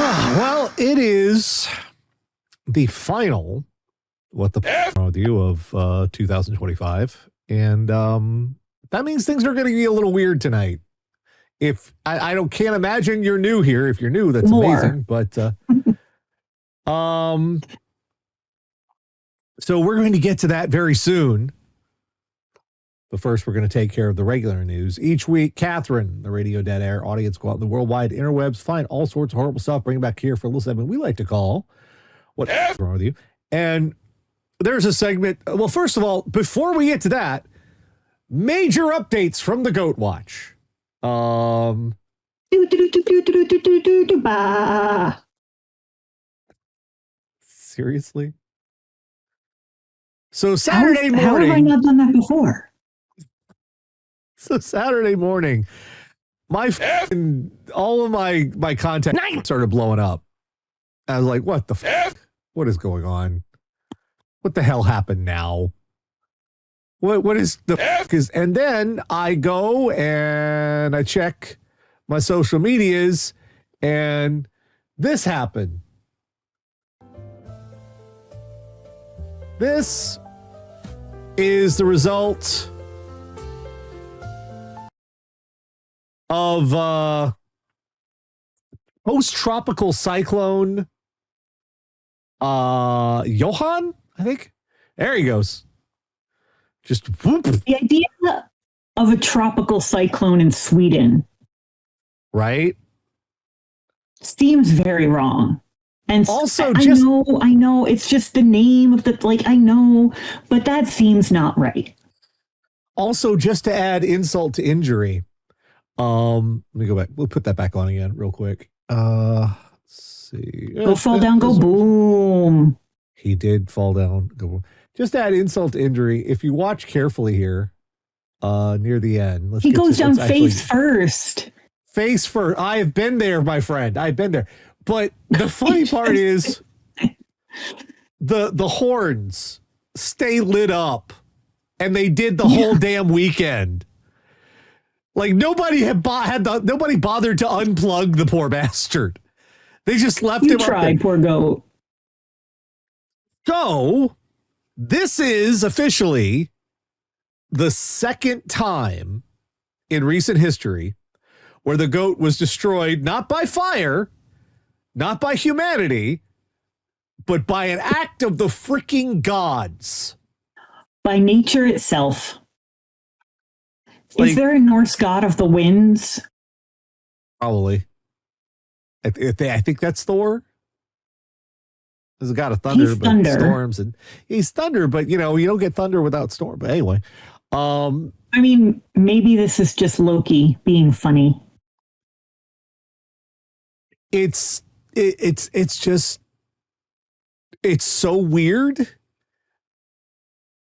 Well, it is the final What the review of 2025. And that means things are going to be a little weird tonight. If can't imagine you're new here. If you're new, that's amazing. But so we're going to get to that very soon. But first, we're going to take care of the regular news. Each week, Catherine, the Radio Dead Air audience, go out in the worldwide interwebs, find all sorts of horrible stuff, bring it back here for a little segment we like to call What's Wrong With You. And there's a segment. Well, first of all, before we get to that, major updates from the Goat Watch. Seriously? So Saturday morning. How have I not done that before? So Saturday morning, all of my content started blowing up. I was like, what the fuck? What is going on? What the hell happened now? What is the fuck is? And then I go and I check my social medias, and this happened. This is the result of post-tropical cyclone Johan, I think. There he goes. Just whoop. The idea of a tropical cyclone in Sweden, right, seems very wrong. And also, I know, it's just the name of I know, but that seems not right. Also, just to add insult to injury, let me go back. We'll put that back on again real quick. Let's see. Go fall down, go boom. He did fall down, go boom. Just to add insult to injury, if you watch carefully here, near the end, he goes down face first. Face first. I have been there, my friend. I've been there. But the funny part is the horns stay lit up, and they did the whole damn weekend. Like nobody nobody bothered to unplug the poor bastard. They just left him. Tried, poor goat. So this is officially the second time in recent history where the goat was destroyed, not by fire, not by humanity, but by an act of the freaking gods. By nature itself. Is there a Norse god of the winds? Probably. I think that's Thor. There's a god of thunder, he's but thunder. Storms, and he's thunder, but you don't get thunder without storm. But anyway, I mean, maybe this is just Loki being funny. It's just so weird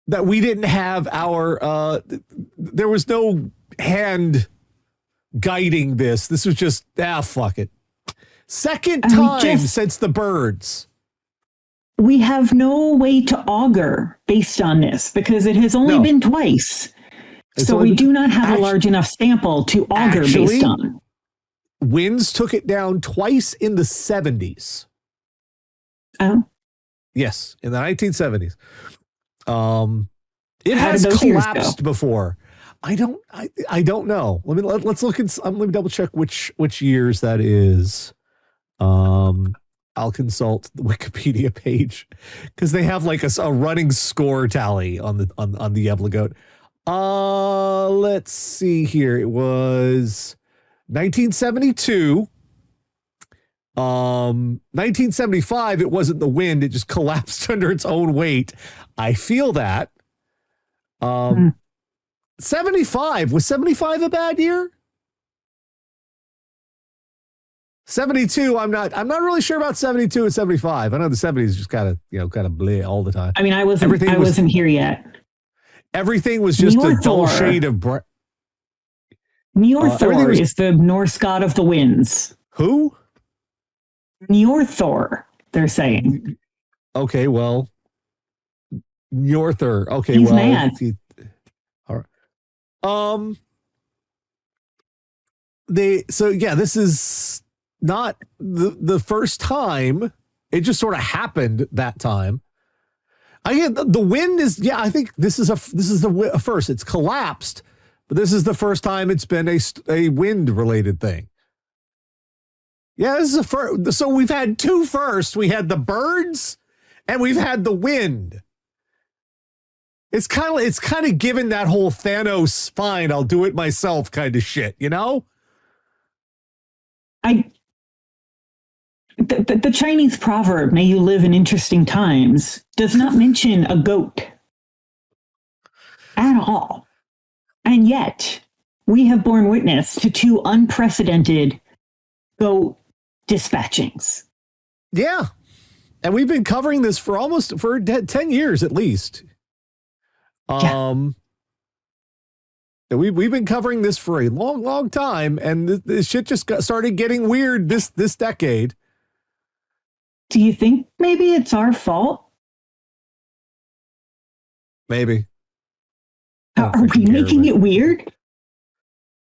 that we didn't have our there was no hand guiding this. This was just fuck it. Second time since the birds. We have no way to augur based on this because it has only been twice. So we do not have a large enough sample to augur based on. Winds took it down twice in the 70s. Oh. Yes, in the 1970s. It has collapsed before. I don't know. Let's look at. Let me double check which years that is. I'll consult the Wikipedia page because they have like a running score tally on the Gävle goat. Let's see here. It was 1972. 1975. It wasn't the wind. It just collapsed under its own weight. I feel that. 75. Was 75 a bad year? 72. I'm not really sure about 72 and 75. I know the 70s just kind of bleh all the time. I mean, I wasn't here yet. Everything was just a dull shade of Njorthor is the Norse god of the winds. Who? Njorthor, they're saying. Okay, well, Njorthor. Okay, he's mad. All right. This is not the first time. It just sort of happened that time. Again, the wind is, I think this is the first. It's collapsed, but this is the first time it's been a wind related thing. Yeah, this is a first. So we've had two firsts. We had the birds and we've had the wind. It's kind of given that whole Thanos, fine, I'll do it myself kind of shit, you know? The Chinese proverb, may you live in interesting times, does not mention a goat at all. And yet, we have borne witness to two unprecedented goat dispatchings. Yeah. And we've been covering this for 10 years at least. We've been covering this for a long, long time, and this shit just started getting weird this decade. Do you think maybe it's our fault? Maybe. Are we making it weird?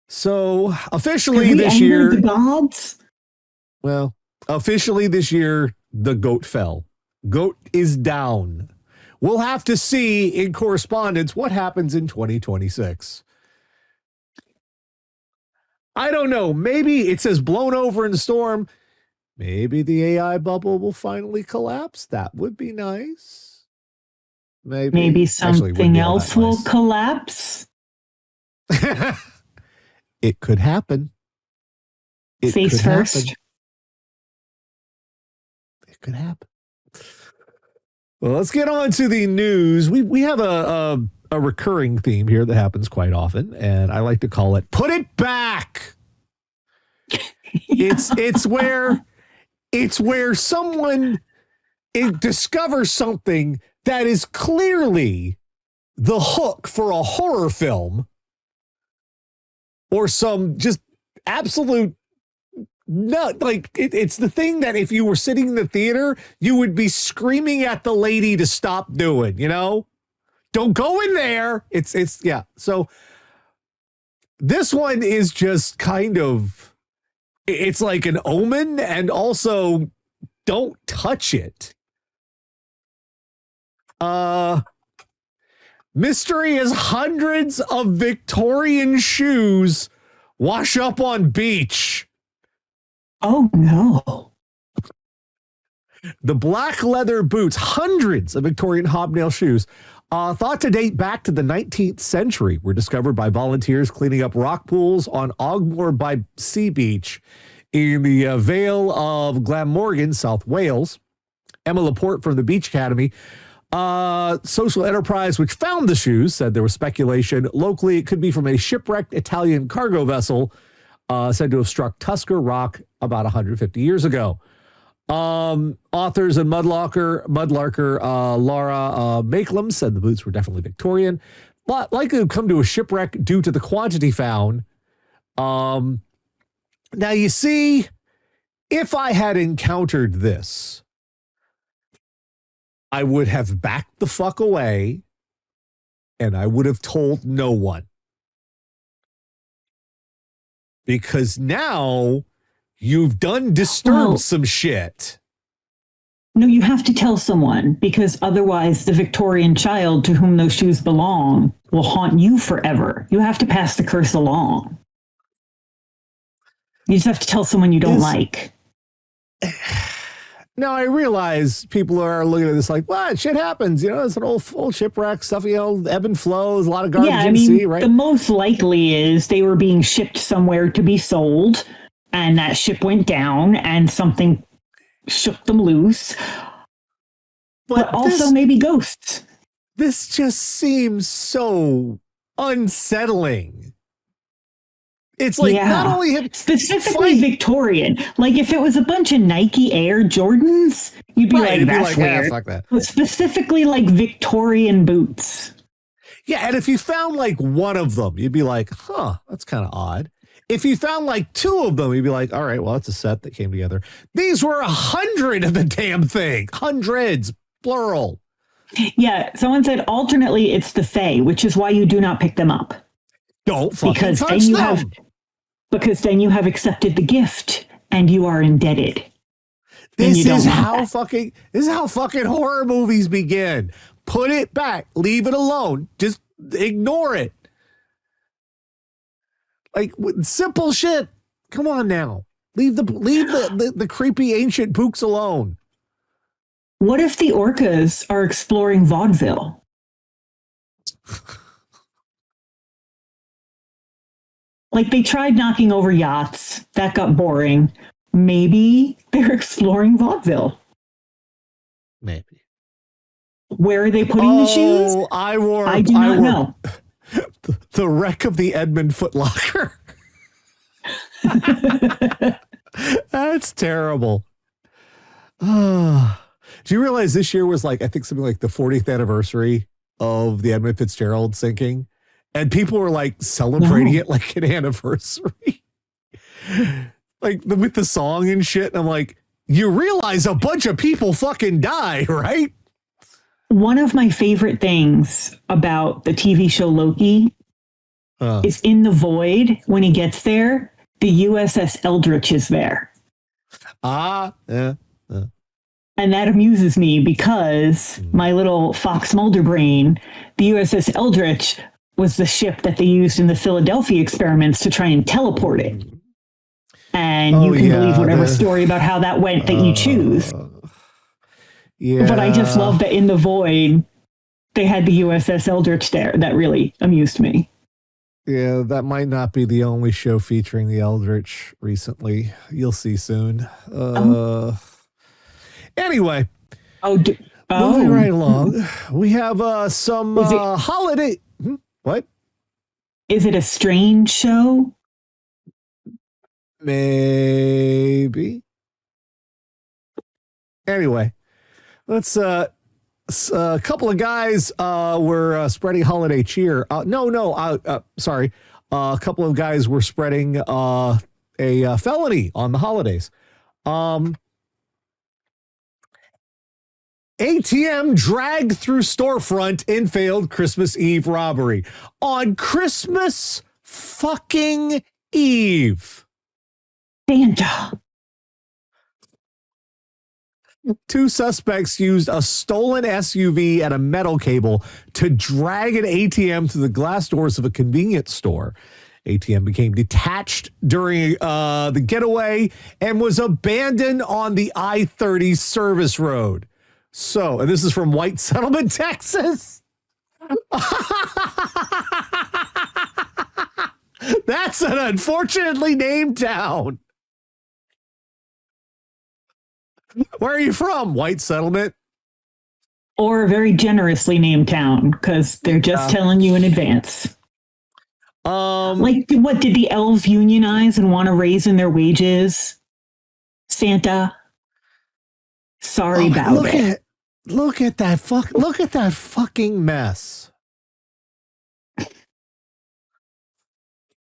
So officially this year, the gods. Well, officially this year, the goat fell. Goat is down. We'll have to see in correspondence what happens in 2026. I don't know. Maybe it says blown over in the storm. Maybe the AI bubble will finally collapse. That would be nice. Maybe something else will collapse. It could happen. Face first. It could happen. Well, let's get on to the news. We have a recurring theme here that happens quite often, and I like to call it "Put It Back." It's where someone discovers something that is clearly the hook for a horror film, or some just absolute nut. Like it's the thing that if you were sitting in the theater, you would be screaming at the lady to stop doing, you know? Don't go in there. It's yeah. So this one is just kind of, it's like an omen, and also don't touch it. Mystery is hundreds of Victorian shoes wash up on beach. Oh, no. The black leather boots, hundreds of Victorian hobnail shoes, thought to date back to the 19th century, were discovered by volunteers cleaning up rock pools on Ogmore by Sea Beach in the Vale of Glamorgan, South Wales. Emma Laporte from the Beach Academy social enterprise which found the shoes said there was speculation locally it could be from a shipwrecked Italian cargo vessel said to have struck Tusker Rock about 150 years ago. Authors and mudlarker Laura Makelum said the boots were definitely Victorian, but likely to come to a shipwreck due to the quantity found. Now you see, if I had encountered this, I would have backed the fuck away and I would have told no one. Because now you've done disturbed some shit. No, you have to tell someone, because otherwise the Victorian child to whom those shoes belong will haunt you forever. You have to pass the curse along. You just have to tell someone you don't like. Now, I realize people are looking at this like, what? Shit happens. You know, it's an old shipwreck stuff, you know, ebb and flow. There's a lot of garbage in the sea, right? The most likely is they were being shipped somewhere to be sold, and that ship went down, and something shook them loose. But also maybe ghosts. This just seems so unsettling. It's like not only specifically Victorian. Like if it was a bunch of Nike Air Jordans, you'd be like, that's weird. Fuck that. But specifically like Victorian boots. Yeah, and if you found like one of them, you'd be like, huh, that's kind of odd. If you found like two of them, you'd be like, all right, well, it's a set that came together. These were 100 of the damn thing. Hundreds, plural. Yeah, someone said alternately it's the Fae, which is why you do not pick them up. Don't fucking touch them. Because then you have accepted the gift and you are indebted. This is how fucking horror movies begin. Put it back. Leave it alone. Just ignore it. Like simple shit. Come on now. Leave the creepy ancient pooks alone. What if the orcas are exploring vaudeville? Like they tried knocking over yachts. That got boring. Maybe they're exploring vaudeville. Maybe. Where are they putting the shoes? I do not know. The wreck of the Edmund Footlocker. That's terrible. Do you realize this year was like, I think something like the 40th anniversary of the Edmund Fitzgerald sinking? And people were like celebrating it like an anniversary. Like with the song and shit. And I'm like, you realize a bunch of people fucking die, right? One of my favorite things about the TV show Loki is in the void. When he gets there, the USS Eldritch is there. Yeah. And that amuses me because my little Fox Mulder brain, the USS Eldritch was the ship that they used in the Philadelphia experiments to try and teleport it. And you can believe whatever story about how that went that you choose. Yeah. But I just love that in the void, they had the USS Eldritch there. That really amused me. Yeah, that might not be the only show featuring the Eldritch recently. You'll see soon. Anyway. Moving right along. We have some holiday... What? Is it a strange show? Maybe. Anyway, let's a couple of guys were spreading holiday cheer. Sorry. A couple of guys were spreading a felony on the holidays. ATM dragged through storefront in failed Christmas Eve robbery on Christmas fucking Eve. Santa. Two suspects used a stolen SUV and a metal cable to drag an ATM through the glass doors of a convenience store. ATM became detached during the getaway and was abandoned on the I-30 service road. So, and this is from White Settlement, Texas. That's an unfortunately named town. Where are you from? White Settlement? Or a very generously named town, because they're just telling you in advance. Like, what, did the elves unionize and want to raise in their wages? Santa? Sorry about it. Look at that fucking mess.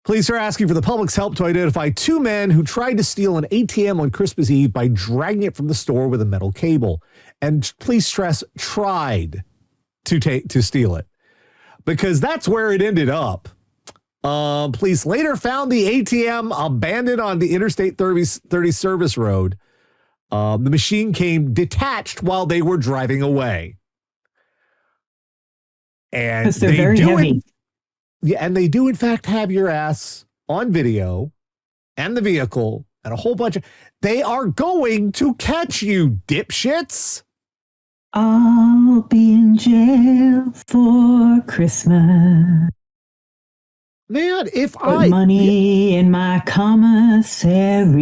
Police are asking for the public's help to identify two men who tried to steal an ATM on Christmas Eve by dragging it from the store with a metal cable. And please stress, tried to steal it, because that's where it ended up. Police later found the ATM abandoned on the Interstate 30 service road. The machine came detached while they were driving away. And because they're very heavy. And they do, in fact, have your ass on video and the vehicle and a whole bunch of... They are going to catch you, dipshits. I'll be in jail for Christmas. Man, Put money in my commissary.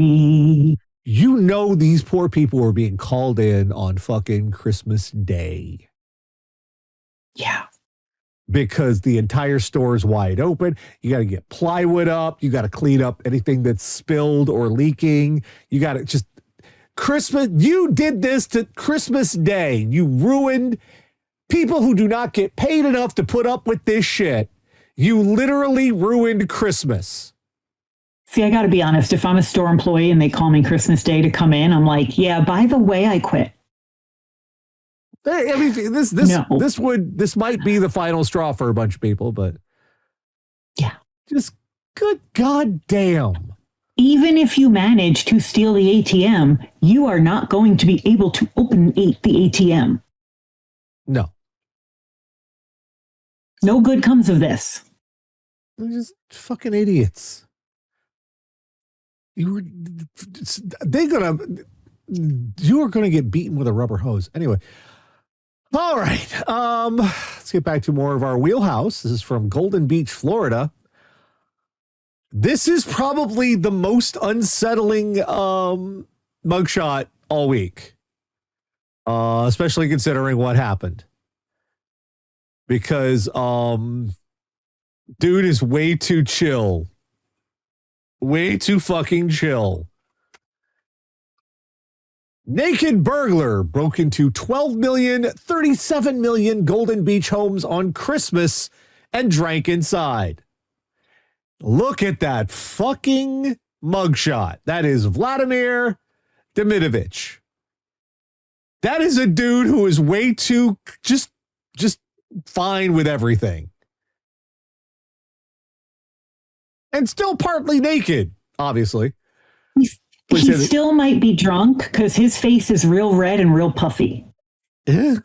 You know these poor people are being called in on fucking Christmas Day. Yeah. Because the entire store is wide open. You got to get plywood up. You got to clean up anything that's spilled or leaking. You got to just... Christmas, you did this to Christmas Day. You ruined people who do not get paid enough to put up with this shit. You literally ruined Christmas. See, I got to be honest. If I'm a store employee and they call me Christmas Day to come in, I'm like, yeah, by the way, I quit. I mean, this might be the final straw for a bunch of people, but yeah, just good goddamn. Even if you manage to steal the ATM, you are not going to be able to open the ATM. No. No good comes of this. They're just fucking idiots. You are gonna get beaten with a rubber hose. Anyway. All right. Let's get back to more of our wheelhouse. This is from Golden Beach, Florida. This is probably the most unsettling mugshot all week. Especially considering what happened. Because dude is way too chill. Way too fucking chill. Naked burglar broke into 12 million, 37 million Golden Beach homes on Christmas and drank inside. Look at that fucking mugshot. That is Vladimir Dimitovich. That is a dude who is way too just fine with everything. And still partly naked, obviously. He still might be drunk because his face is real red and real puffy. Yeah.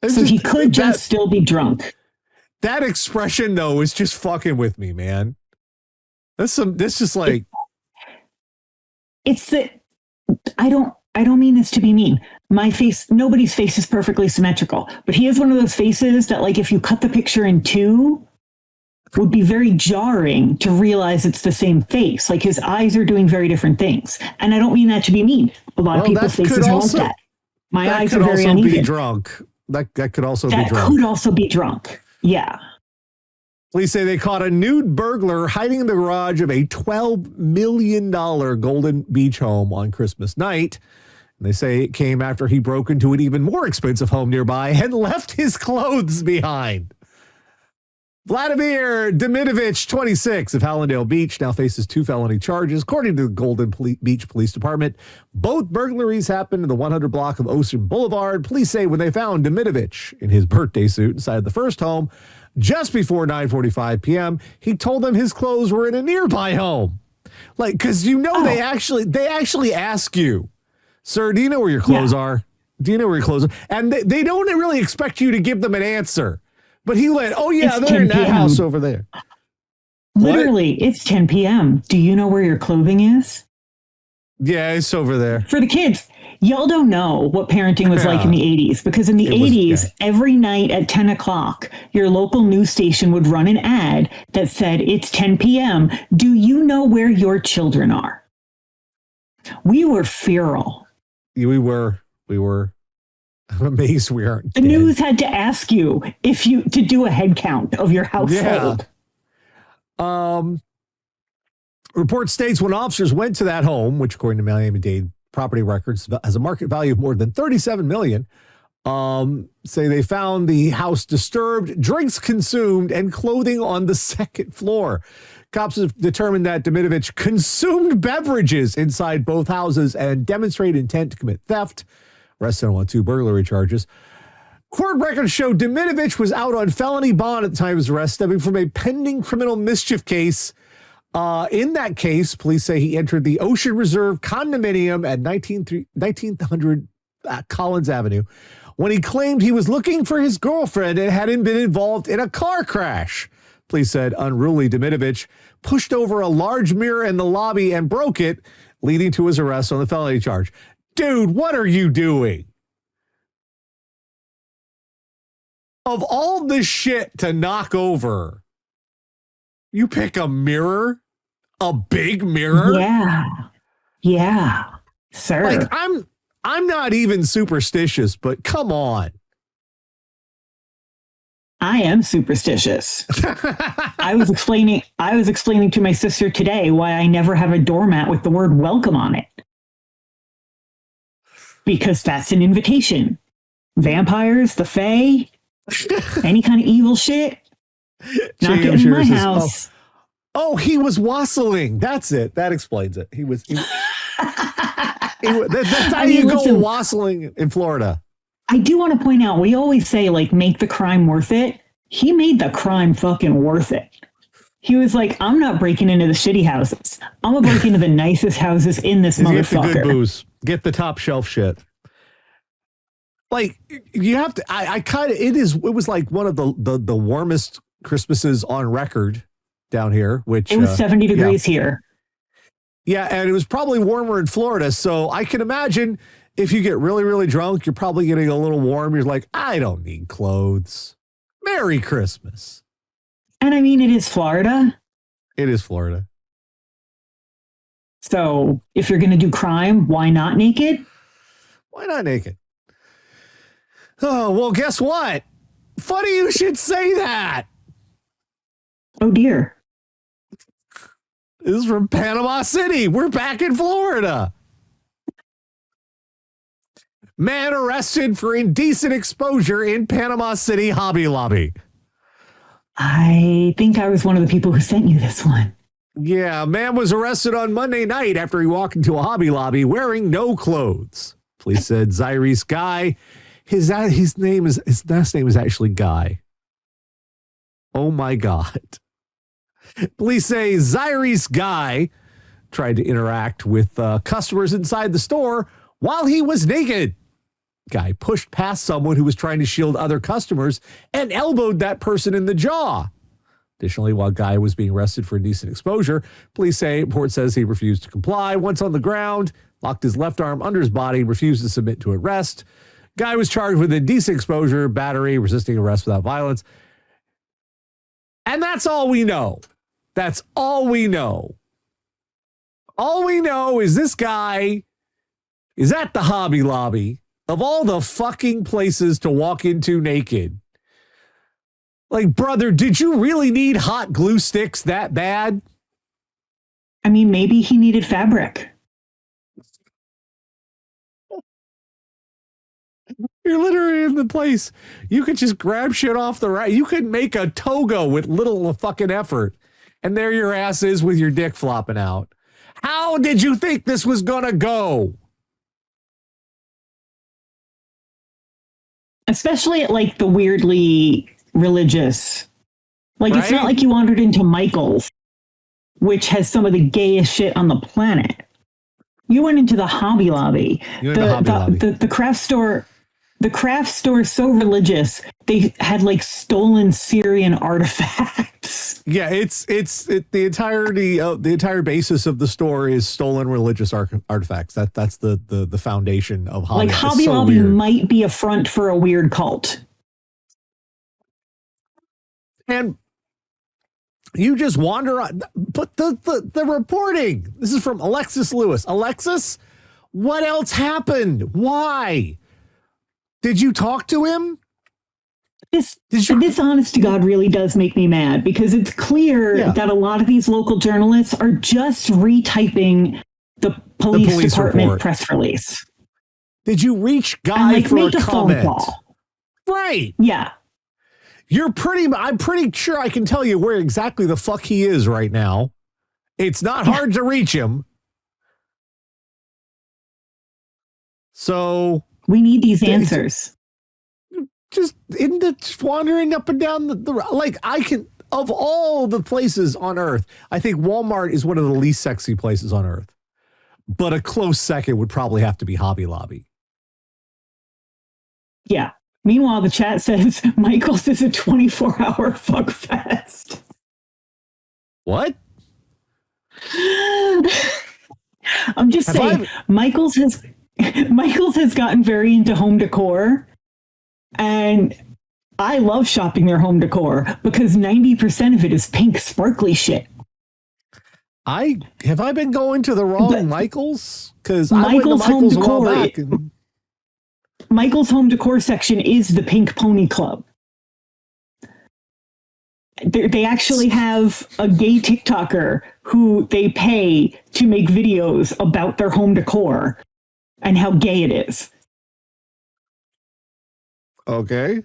So he could just still be drunk. That expression, though, is just fucking with me, man. That's just like... It's the... I don't mean this to be mean. My face, nobody's face is perfectly symmetrical, but he is one of those faces that, like, if you cut the picture in two, would be very jarring to realize it's the same face. Like, his eyes are doing very different things. And I don't mean that to be mean. A lot of people's faces are like that. My eyes are very uneven. Be drunk. That could also be drunk. That could also be drunk. Yeah. Police say they caught a nude burglar hiding in the garage of a $12 million Golden Beach home on Christmas night. And they say it came after he broke into an even more expensive home nearby and left his clothes behind. Vladimir Dimitovich, 26, of Hallandale Beach, now faces 2 felony charges. According to the Golden Beach Police Department, both burglaries happened in the 100 block of Ocean Boulevard. Police say when they found Dimitovich in his birthday suit inside the first home, just before 9:45 p.m., he told them his clothes were in a nearby home. Like, because they actually ask you, sir, do you know where your clothes are? Do you know where your clothes are? And they don't really expect you to give them an answer. But he went, oh, yeah, they're in that house over there. Literally, It's 10 p.m. Do you know where your clothing is? Yeah, it's over there. For the kids, y'all don't know what parenting was like in the 80s, because in the 80s, every night at 10 o'clock, your local news station would run an ad that said, it's 10 p.m. Do you know where your children are? We were feral. We were. I'm amazed we aren't. The news had to ask you to do a head count of your household. Yeah. Report states when officers went to that home, which according to Miami-Dade property records has a market value of more than $37 million, say they found the house disturbed, drinks consumed, and clothing on the second floor. Cops have determined that Dimitovich consumed beverages inside both houses and demonstrated intent to commit theft. Arrested on 2 burglary charges. Court records show Dimitovich was out on felony bond at the time of his arrest, stemming from a pending criminal mischief case. In that case, police say he entered the Ocean Reserve condominium at 1900 Collins Avenue when he claimed he was looking for his girlfriend and hadn't been involved in a car crash. Police said unruly Dimitovich pushed over a large mirror in the lobby and broke it, leading to his arrest on the felony charge. Dude, what are you doing? Of all the shit to knock over, you pick a mirror? A big mirror? Yeah, sir. Like, I'm not even superstitious, but come on. I am superstitious. I was explaining to my sister today why I never have a doormat with the word welcome on it. Because that's an invitation. Vampires, the Fae, any kind of evil shit, not getting in my house. Oh, he was wassailing. That's it. That explains it. That's how you go wassailing in Florida. I do want to point out, we always say, like, make the crime worth it. He made the crime fucking worth it. He was like, I'm not breaking into the shitty houses. I'm going to break into the nicest houses in this motherfucker. Get the good booze. Get the top shelf shit. Like, you have to, I kind of, it was like one of the warmest Christmases on record down here, which it was 70 degrees here. Yeah, and it was probably warmer in Florida. So I can imagine if you get really, really drunk, you're probably getting a little warm. You're like, I don't need clothes. Merry Christmas. And I mean, it is Florida. It is Florida. So if you're going to do crime, why not naked? Why not naked? Oh, well, guess what? Funny you should say that. Oh, dear. This is from Panama City. We're back in Florida. Man arrested for indecent exposure in Panama City Hobby Lobby. I think I was one of the people who sent you this one. Yeah, man was arrested on Monday night after he walked into a Hobby Lobby wearing no clothes. Police said Zyrese Guy. His last name is actually Guy. Oh my God. Police say Zyrese Guy tried to interact with customers inside the store while he was naked. Guy pushed past someone who was trying to shield other customers and elbowed that person in the jaw. Additionally, while Guy was being arrested for indecent exposure, police say report says he refused to comply. Once on the ground, locked his left arm under his body, refused to submit to arrest. Guy was charged with indecent exposure, battery, resisting arrest without violence. And that's all we know. That's all we know. All we know is this guy is at the Hobby Lobby of all the fucking places to walk into naked. Like, brother, did you really need hot glue sticks that bad? I mean, maybe he needed fabric. You're literally in the place. You could just grab shit off the rack. You could make a toga with little fucking effort. And there your ass is with your dick flopping out. How did you think this was going to go? Especially at like the weirdly religious. Like, right? It's not like you wandered into Michael's, which has some of the gayest shit on the planet. You went into the Hobby Lobby. The craft store. The craft store is so religious, they had like stolen Syrian artifacts. Yeah, it's the entire basis of the store is stolen religious artifacts. That's the foundation of Hobby. Like Hobby Lobby might be a front for a weird cult. And you just wander on, but the reporting. This is from Alexis Lewis. Alexis, what else happened? Why? Did you talk to him? This honest to God really does make me mad because it's clear that a lot of these local journalists are just retyping the police department report. Press release. Did you reach Guy for a comment? Phone call. Right. Yeah. I'm pretty sure I can tell you where exactly the fuck he is right now. It's not hard to reach him. So we need these answers. Just wandering up and down the like I can, of all the places on earth, I think Walmart is one of the least sexy places on earth. But a close second would probably have to be Hobby Lobby. Yeah. Meanwhile, the chat says Michael's is a 24-hour fuck fest. What? I'm just saying, Michael's has gotten very into home decor, and I love shopping their home decor because 90% of it is pink sparkly shit. Have I been going to the wrong Michael's? Because I went to Michael's a while back. Michael's home decor section is the Pink Pony Club. They actually have a gay TikToker who they pay to make videos about their home decor and how gay it is. Okay.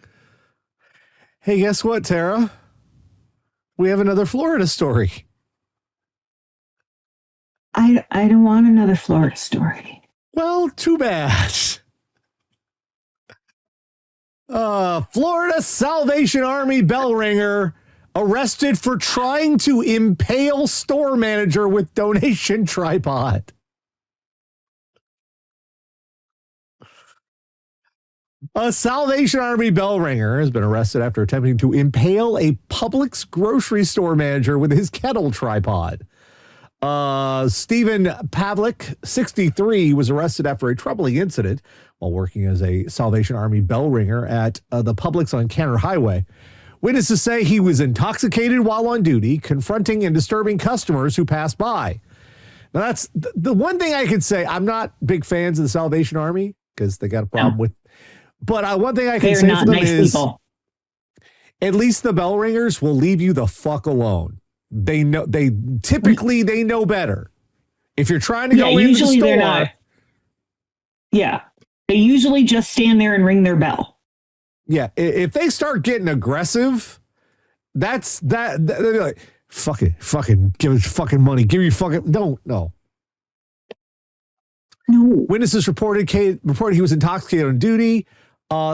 Hey, guess what, Tara? We have another Florida story. I don't want another Florida story. Well, too bad. Florida Salvation Army bell ringer arrested for trying to impale store manager with donation tripod. A Salvation Army bell ringer has been arrested after attempting to impale a Publix grocery store manager with his kettle tripod. Stephen Pavlik, 63, was arrested after a troubling incident while working as a Salvation Army bell ringer at the Publix on Canner Highway. Witnesses say he was intoxicated while on duty, confronting and disturbing customers who passed by. Now, that's the one thing I can say. I'm not big fans of the Salvation Army because they got a problem with. But one thing I can say for them is, at least the bell ringers will leave you the fuck alone. They know. They know better. If you're trying to go into the store, they're not. Yeah, they usually just stand there and ring their bell. Yeah, if they start getting aggressive, they're like, fucking give us fucking money. Give me fucking no. Witnesses reported he was intoxicated on duty.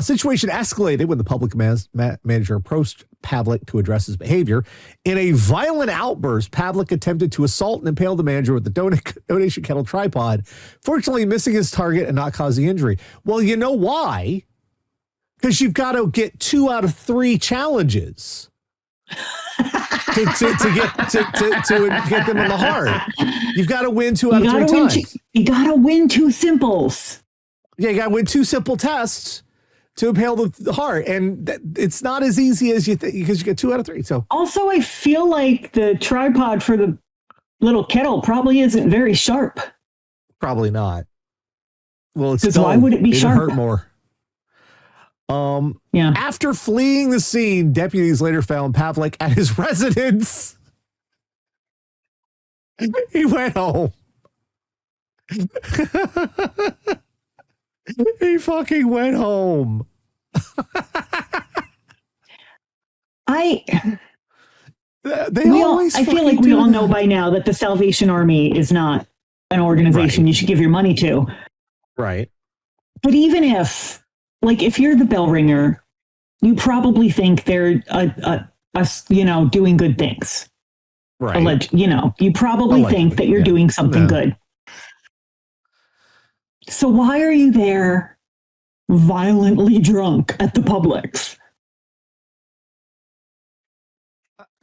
Situation escalated when the public manager approached Pavlik to address his behavior. In a violent outburst, Pavlik attempted to assault and impale the manager with the donation kettle tripod, fortunately missing his target and not causing injury. Well, you know why? Because you've got to get 2 out of 3 challenges to get them in the heart. You've got to win 2 out of 3 times. You got to win 2 simples. Yeah, you got to win 2 simple tests to impale the heart, and it's not as easy as you think because you get 2 out of 3. So also, I feel like the tripod for the little kettle probably isn't very sharp. Probably not. Well, it's because why would it be sharp? Hurt more. After fleeing the scene, deputies later found Pavlik at his residence. He went home. He fucking went home. I feel like we all know by now that the Salvation Army is not an organization you should give your money to. Right. But even if you're the bell ringer, you probably think they're doing good things. Right. You probably think that you're doing something good. So why are you there violently drunk at the Publix?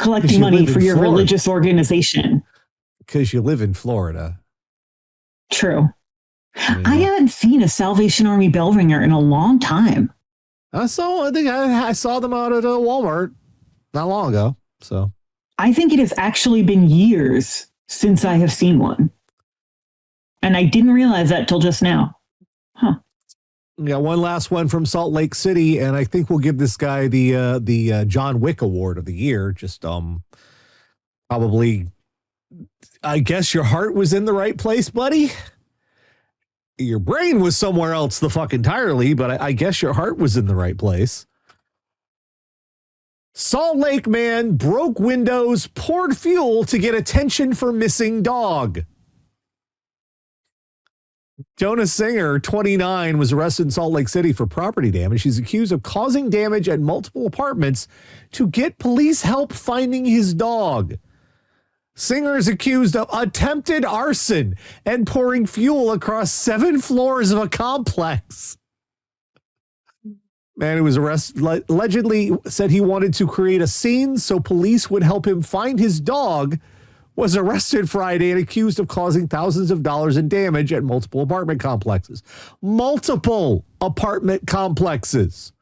Collecting money for your religious organization. Because you live in Florida. True. I haven't seen a Salvation Army bell ringer in a long time. I saw them out at Walmart not long ago. So I think it has actually been years since I have seen one. And I didn't realize that till just now. Huh. We got one last one from Salt Lake City, and I think we'll give this guy the John Wick Award of the year. Just probably, I guess your heart was in the right place, buddy. Your brain was somewhere else the fuck entirely, but I guess your heart was in the right place. Salt Lake man broke windows, poured fuel to get attention for missing dog. Jonah Singer, 29, was arrested in Salt Lake City for property damage. He's accused of causing damage at multiple apartments to get police help finding his dog. Singer is accused of attempted arson and pouring fuel across 7 floors of a complex. Man who was arrested allegedly said he wanted to create a scene so police would help him find his dog, was arrested Friday and accused of causing thousands of dollars in damage at multiple apartment complexes. Multiple apartment complexes.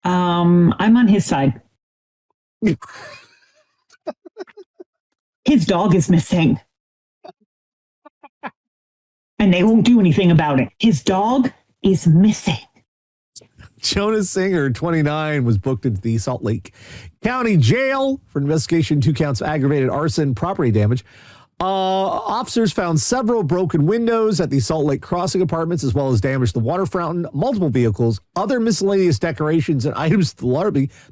I'm on his side. His dog is missing. And they won't do anything about it. His dog is missing. Jonah Singer, 29, was booked into the Salt Lake County Jail for investigation, 2 counts of aggravated arson, property damage. Officers found several broken windows at the Salt Lake Crossing apartments, as well as damage to the water fountain, multiple vehicles, other miscellaneous decorations, and items to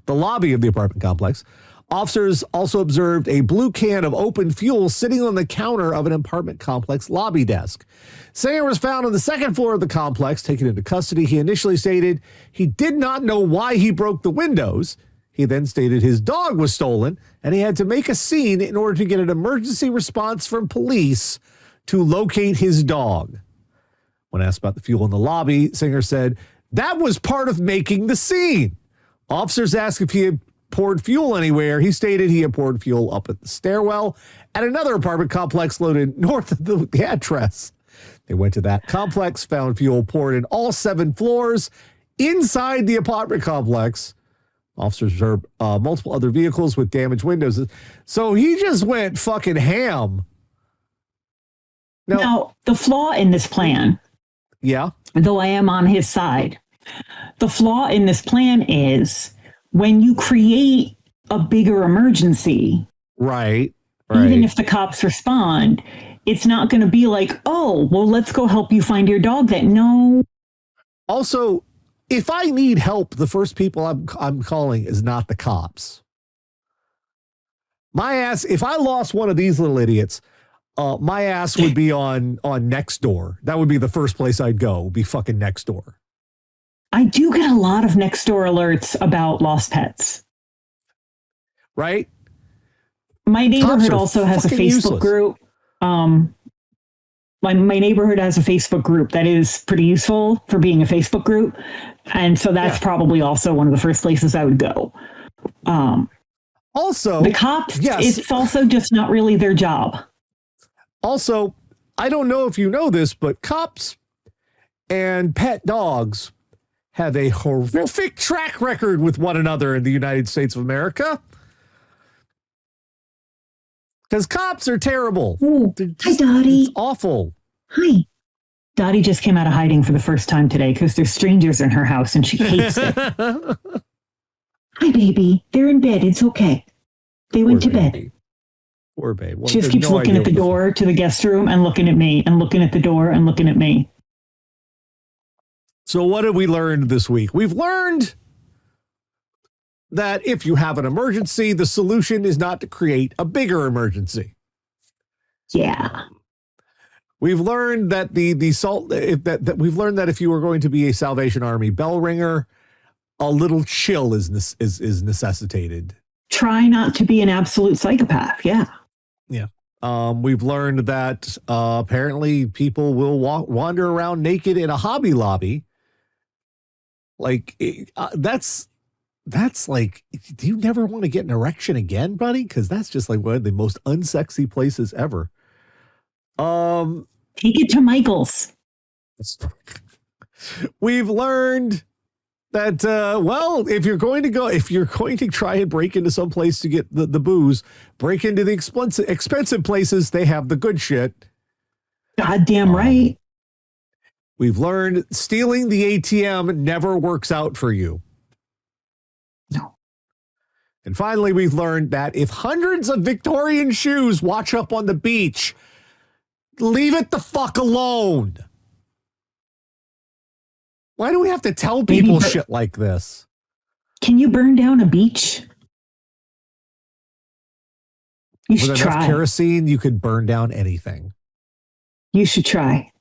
the lobby of the apartment complex. Officers also observed a blue can of open fuel sitting on the counter of an apartment complex lobby desk. Singer was found on the 2nd floor of the complex, taken into custody. He initially stated he did not know why he broke the windows. He then stated his dog was stolen and he had to make a scene in order to get an emergency response from police to locate his dog. When asked about the fuel in the lobby, Singer said, "That was part of making the scene." Officers asked if he had poured fuel anywhere. He stated he had poured fuel up at the stairwell at another apartment complex located north of the address. They went to that complex, found fuel poured in all 7 floors inside the apartment complex. Officers observed multiple other vehicles with damaged windows. So he just went fucking ham. Now, the flaw in this plan, though I am on his side, the flaw in this plan is when you create a bigger emergency, right. Even if the cops respond, it's not going to be like, oh, well, let's go help you find your dog. No. Also, if I need help, the first people I'm calling is not the cops. My ass, if I lost one of these little idiots, my ass would be on Nextdoor. That would be the first place I'd go, be fucking Nextdoor. I do get a lot of Nextdoor alerts about lost pets. Right? My neighborhood also has a Facebook group. My neighborhood has a Facebook group that is pretty useful for being a Facebook group. And so that's probably also one of the first places I would go. Also, the cops, it's also just not really their job. Also, I don't know if you know this, but cops and pet dogs have a horrific track record with one another in the United States of America. Because cops are terrible. Ooh, hi, Dottie. It's awful. Hi. Dottie just came out of hiding for the first time today because there's strangers in her house and she hates it. Hi, baby. They're in bed. It's okay. They went to bed. Poor babe. She just keeps looking at the door to the guest room and looking at me and looking at the door and looking at me. So what have we learned this week? We've learned that if you have an emergency, the solution is not to create a bigger emergency. Yeah. We've learned that we've learned that if you are going to be a Salvation Army bell ringer, a little chill is necessitated. Try not to be an absolute psychopath. Yeah. Yeah. We've learned that apparently people will wander around naked in a Hobby Lobby. Like that's like, do you never want to get an erection again, buddy? Because that's just like one of the most unsexy places ever. Take it to Michael's. We've learned that if you're going to try and break into some place to get the booze, break into the expensive places. They have the good shit. Goddamn right. We've learned stealing the ATM never works out for you. No. And finally, we've learned that if hundreds of Victorian shoes wash up on the beach, leave it the fuck alone. Why do we have to tell people shit like this? Can you burn down a beach? You should try. With enough kerosene, you could burn down anything. You should try.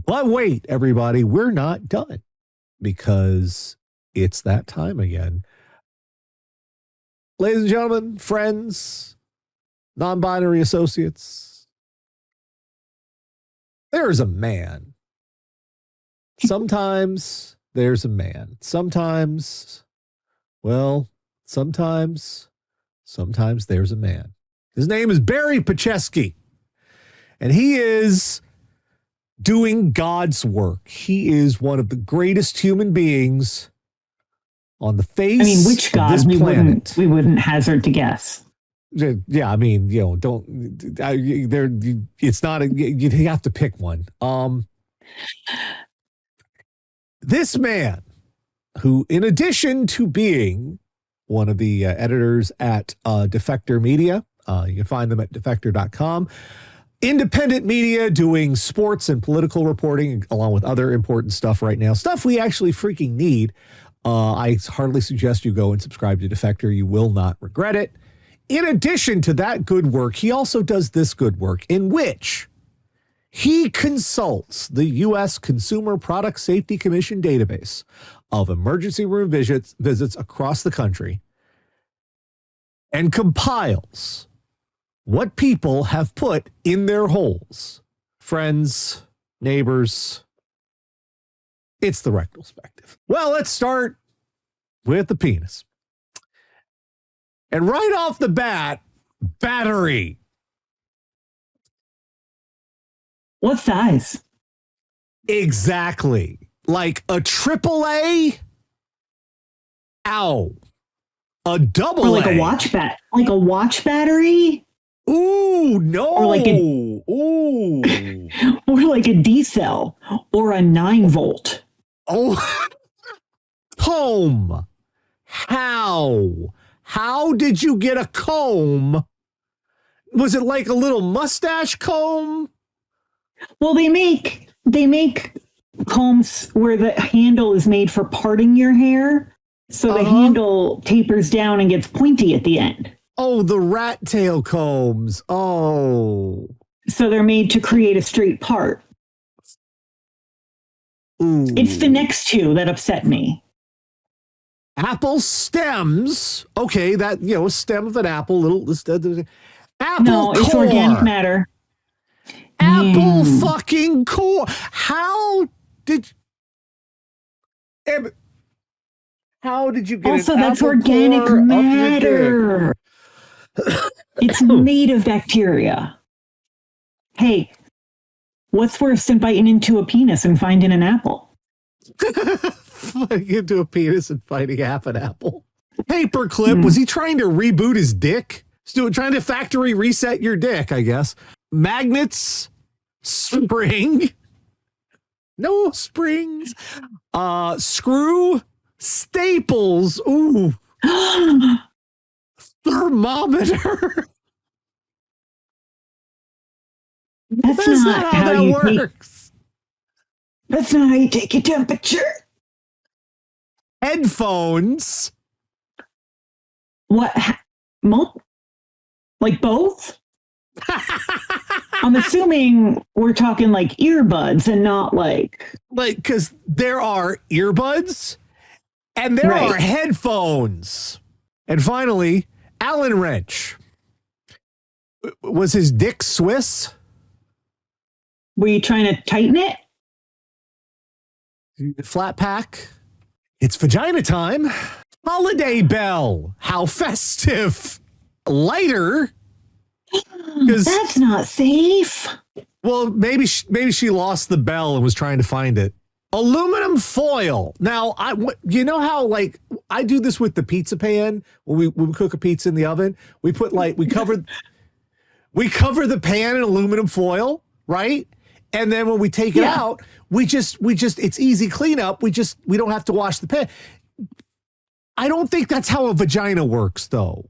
But wait, everybody, we're not done because it's that time again. Ladies and gentlemen, friends, non-binary associates, there is a man. Sometimes there's a man. Sometimes there's a man. His name is Barry Pacheski, and he is doing God's work. He is one of the greatest human beings on the face of this which God we wouldn't hazard to guess. Yeah, I mean, it's not you have to pick one. This man, who in addition to being one of the editors at Defector Media, you can find them at defector.com. Independent media doing sports and political reporting along with other important stuff right now. Stuff we actually freaking need. I hardly suggest you go and subscribe to Defector. You will not regret it. In addition to that good work, he also does this good work in which He consults the U.S. Consumer Product Safety Commission database of emergency room visits across the country and compiles what people have put in their holes. Friends, neighbors. It's the rectalspective. Well, let's start with the penis. And right off the bat, battery. What size? Exactly. Like a AAA? Ow. A double Or like A. like a watch battery? Ooh, no. Or like Ooh. or like a D cell or a 9-volt. Oh. Comb. How did you get a comb? Was it like a little mustache comb? Well, they make combs where the handle is made for parting your hair. So the handle tapers down and gets pointy at the end. Oh, the rat tail combs. Oh. So they're made to create a straight part. Ooh. It's the next two that upset me. Apple stems. Okay, that, a stem of an apple, apple No, it's core. organic matter. Apple fucking core. How did you get also, an that's apple organic core matter. It's made of bacteria. Hey, what's worse than biting into a penis and finding an apple? Biting into a penis and finding half an apple. Paperclip, was he trying to reboot his dick? Trying to factory reset your dick, I guess. Magnets, spring. No springs. Screw, staples. Ooh. Thermometer. That's not how that works. That's not how you take your temperature. Headphones. What? Like both? I'm assuming we're talking like earbuds and not like because there are earbuds and there are headphones. And finally, Allen wrench. Was his dick Swiss? Were you trying to tighten it? Flat pack. It's vagina time. Holiday bell. How festive. Lighter. That's not safe. Well, maybe she lost the bell and was trying to find it. Aluminum foil. Now, you know how I do this with the pizza pan when we cook a pizza in the oven. We put we cover the pan in aluminum foil, right? And then when we take it out, we just it's easy cleanup. We don't have to wash the pan. I don't think that's how a vagina works, though.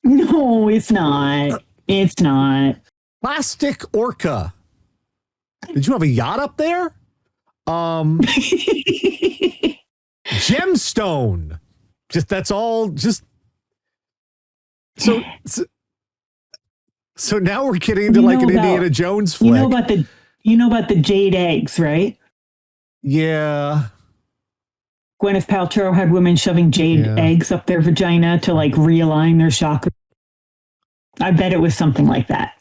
No, it's not. It's not. Plastic orca. Did you have a yacht up there? Gemstone. That's all. So now we're getting into an Indiana Jones flick. You know about the jade eggs, right? Yeah. Gwyneth Paltrow had women shoving jade eggs up their vagina to realign their chakras. I bet it was something like that.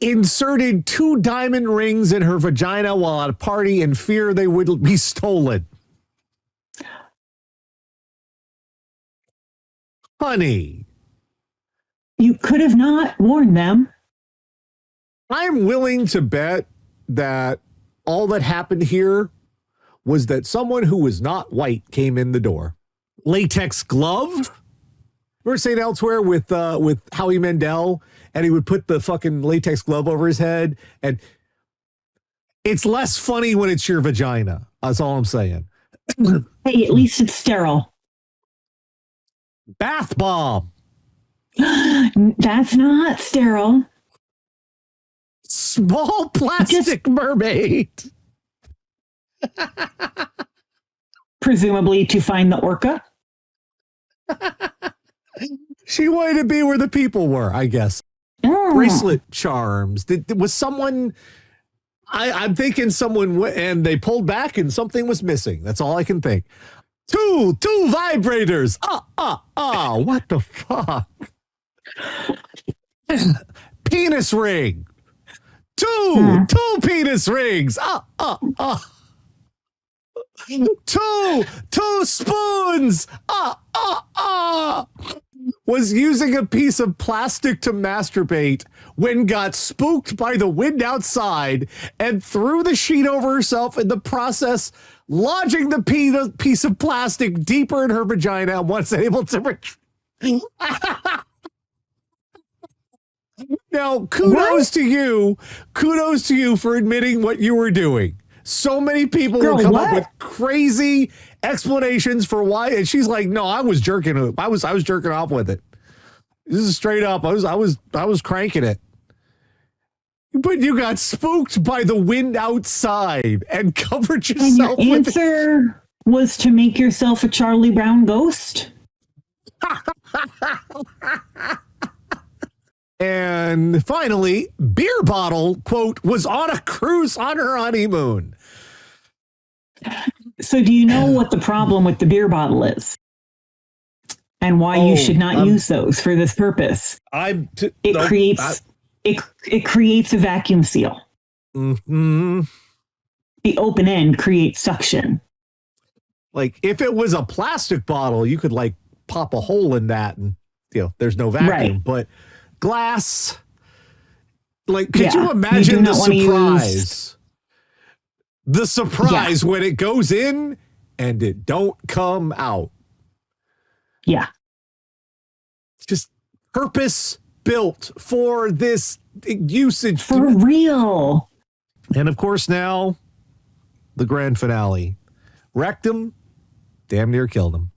Inserted 2 diamond rings in her vagina while at a party in fear they would be stolen. Honey. You could have not warned them. I'm willing to bet that all that happened here was that someone who was not white came in the door. Latex glove. We were saying elsewhere with Howie Mandel, and he would put the fucking latex glove over his head, and it's less funny when it's your vagina. That's all I'm saying. Hey, at least it's sterile. Bath bomb. That's not sterile. Small plastic mermaid. Presumably to find the orca. She wanted to be where the people were, I guess. Bracelet charms. Was someone I'm thinking someone and they pulled back and something was missing. That's all I can think. Two vibrators. What the fuck? Penis ring. Two penis rings. Two spoons. Was using a piece of plastic to masturbate when got spooked by the wind outside and threw the sheet over herself, in the process lodging the piece of plastic deeper in her vagina and once able to Now, kudos to you for admitting what you were doing. So many people will come up with crazy explanations for why, and she's like, "No, I was jerking off with it. This is straight up. I was cranking it." But you got spooked by the wind outside and covered yourself. And your answer was to make yourself a Charlie Brown ghost. And finally, beer bottle, quote, was on a cruise on her honeymoon. So do you know what the problem with the beer bottle is? And why you should not use those for this purpose? It creates a vacuum seal. Mm-hmm. The open end creates suction. Like, if it was a plastic bottle, you could like pop a hole in that and, there's no vacuum. Right. But glass, like, could you imagine the surprise? The surprise when it goes in and it don't come out. Yeah. Just purpose built for this usage. For real. And of course now, the grand finale. Rectum, damn near killed him.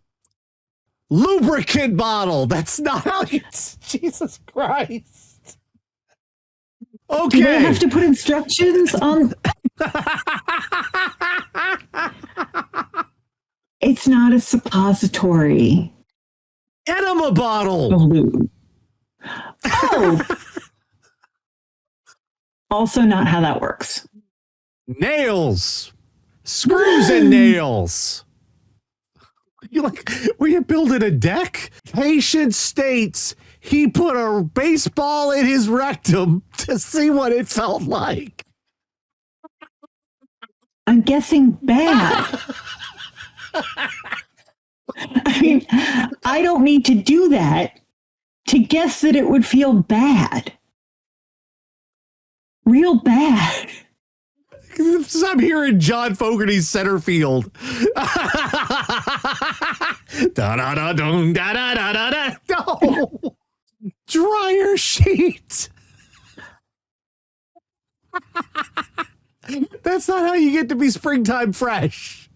Lubricant bottle. That's not how it's... Jesus Christ. Okay. Do they have to put instructions on... It's not a suppository. Enema bottle. Oh. Also not how that works. Nails. Screws and nails. Were you building a deck? Patient states he put a baseball in his rectum to see what it felt like. I'm guessing bad. I mean, I don't need to do that to guess that it would feel bad. Real bad. I'm hearing John Fogerty's center field. No. Dryer sheet. That's not how you get to be springtime fresh.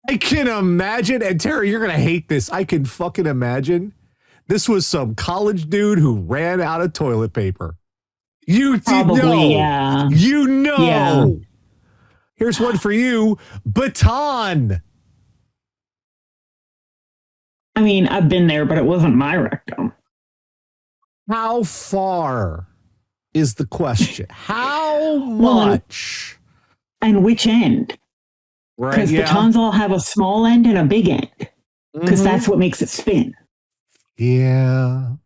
I can imagine, and Terry, you're going to hate this. I can fucking imagine this was some college dude who ran out of toilet paper. You Probably, know. Yeah. You know. Yeah. Here's one for you. Baton. I mean, I've been there, but it wasn't my rectum. How far is the question? How much? And which end? Right, because batons all have a small end and a big end. Because that's what makes it spin. Yeah.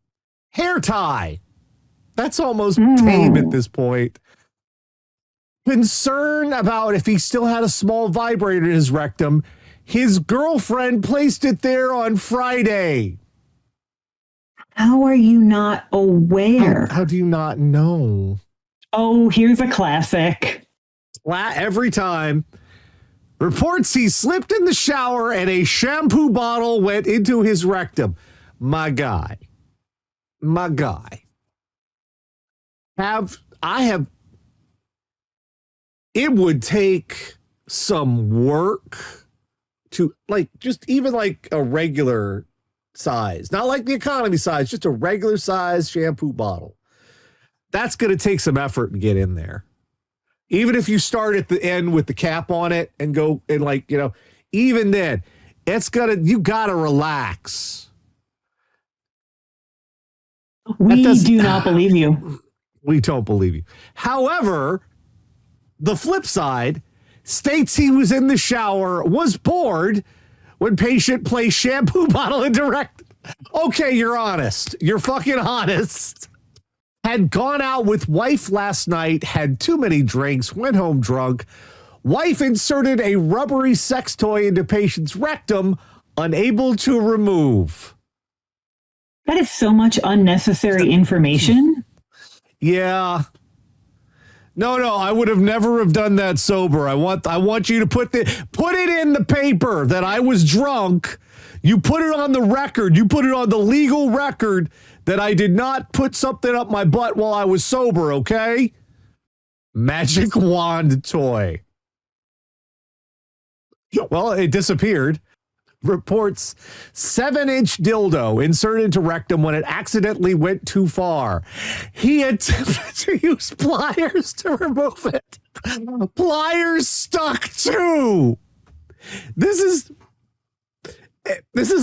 Hair tie. That's almost tame at this point. Concern about if he still had a small vibrator in his rectum, his girlfriend placed it there on Friday. How are you not aware? How do you not know? Oh, here's a classic. Every time. Reports he slipped in the shower and a shampoo bottle went into his rectum. My guy. It would take some work to just even a regular size, not like the economy size, just a regular size shampoo bottle. That's going to take some effort to get in there. Even if you start at the end with the cap on it and go and even then you got to relax. We do not believe you. We don't believe you. However, the flip side states he was in the shower, was bored when patient placed shampoo bottle into rectum. Okay, you're honest. You're fucking honest. Had gone out with wife last night, had too many drinks, went home drunk. Wife inserted a rubbery sex toy into patient's rectum, unable to remove. That is so much unnecessary information. Yeah. No, I would have never have done that sober. I want you to put it in the paper that I was drunk. You put it on the record. You put it on the legal record that I did not put something up my butt while I was sober, okay? Magic wand toy. Well, it disappeared. Reports 7-inch dildo inserted into rectum when it accidentally went too far. He attempted to use pliers to remove it. Pliers stuck too. This is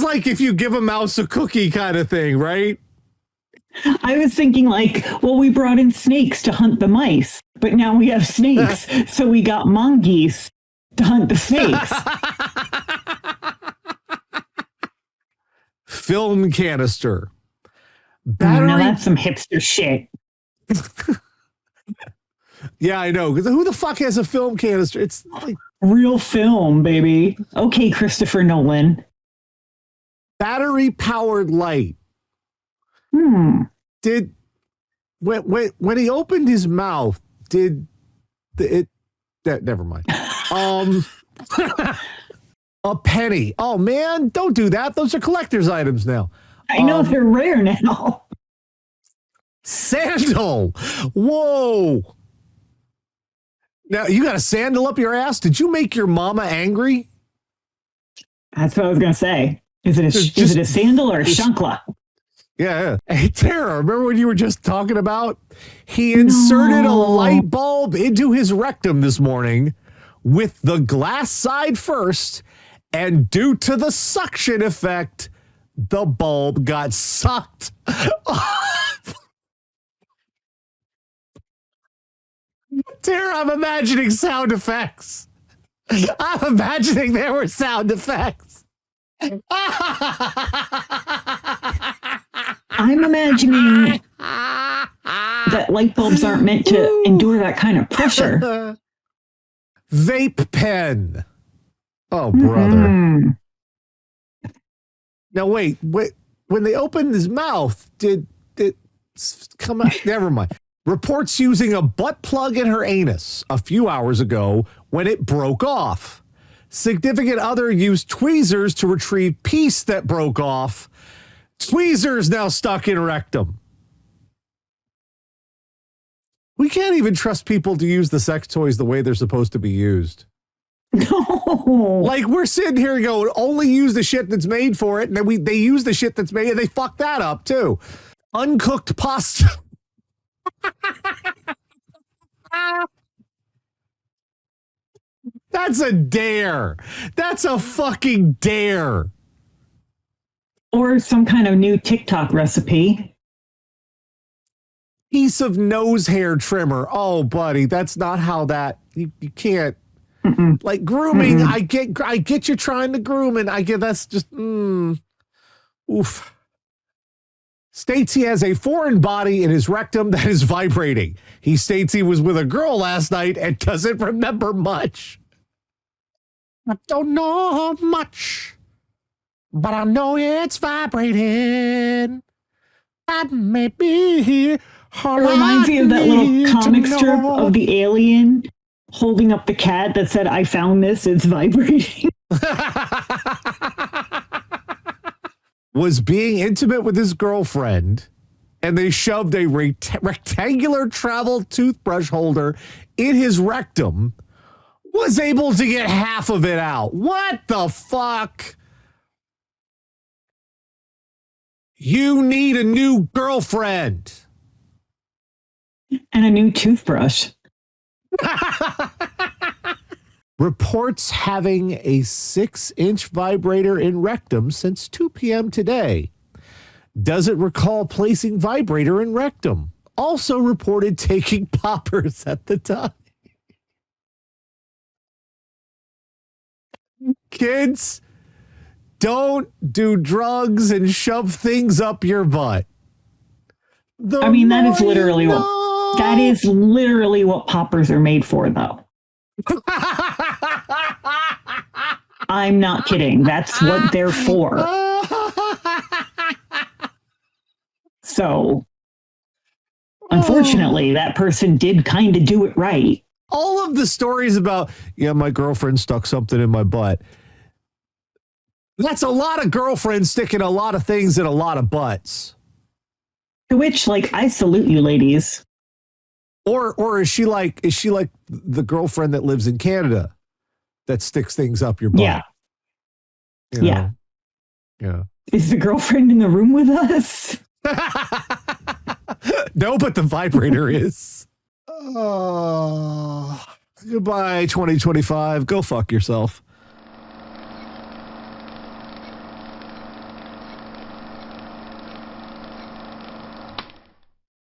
like if you give a mouse a cookie kind of thing, right? I was thinking like, well, we brought in snakes to hunt the mice, but now we have snakes, so we got mongoose to hunt the snakes. Film canister. Battery. Now that's some hipster shit. Yeah, I know. Because who the fuck has a film canister? It's like real film, baby. Okay, Christopher Nolan. Battery powered light. Did when he opened his mouth, never mind. A penny. Oh man, don't do that. Those are collector's items now. I know they're rare now. Sandal. Whoa. Now you got a sandal up your ass. Did you make your mama angry? That's what I was gonna say. Is it a sandal or a shankla? Yeah. Hey, Tara, remember when you were just talking about he inserted a light bulb into his rectum this morning with the glass side first, and due to the suction effect, the bulb got sucked off. Tara, I'm imagining sound effects. I'm imagining there were sound effects. I'm imagining that light bulbs aren't meant to endure that kind of pressure. Vape pen. Oh, brother. Now, wait. When they opened his mouth, did it come out? Never mind. Reports using a butt plug in her anus a few hours ago when it broke off. Significant other used tweezers to retrieve piece that broke off. Tweezers now stuck in rectum. We can't even trust people to use the sex toys the way they're supposed to be used. No. Like we're sitting here going, only use the shit that's made for it, and then they use the shit that's made, and they fuck that up too. Uncooked pasta. That's a dare. That's a fucking dare. Or some kind of new TikTok recipe. Piece of nose hair trimmer. Oh, buddy, that's not how that. You can't. Mm-mm. Like grooming. Mm-mm. I get you trying to groom, and I get that's just. Oof. States he has a foreign body in his rectum that is vibrating. He states he was with a girl last night and doesn't remember much. I don't know much, but I know it's vibrating. I may be here. It reminds me of that little comic strip of the alien holding up the cat that said, "I found this, it's vibrating." Was being intimate with his girlfriend, and they shoved a rectangular travel toothbrush holder in his rectum, was able to get half of it out. What the fuck? You need a new girlfriend. And a new toothbrush. Reports having a 6-inch vibrator in rectum since 2 p.m. today. Doesn't recall placing vibrator in rectum. also reported taking poppers at the time. Kids, don't do drugs and shove things up your butt. That is literally what poppers are made for, though. I'm not kidding. That's what they're for. So, unfortunately, that person did kind of do it right. All of the stories about, my girlfriend stuck something in my butt. That's a lot of girlfriends sticking a lot of things in a lot of butts. To which, I salute you, ladies. Or is she like the girlfriend that lives in Canada that sticks things up your butt? Yeah. Yeah. Is the girlfriend in the room with us? No, but the vibrator is. Oh, goodbye, 2025. Go fuck yourself.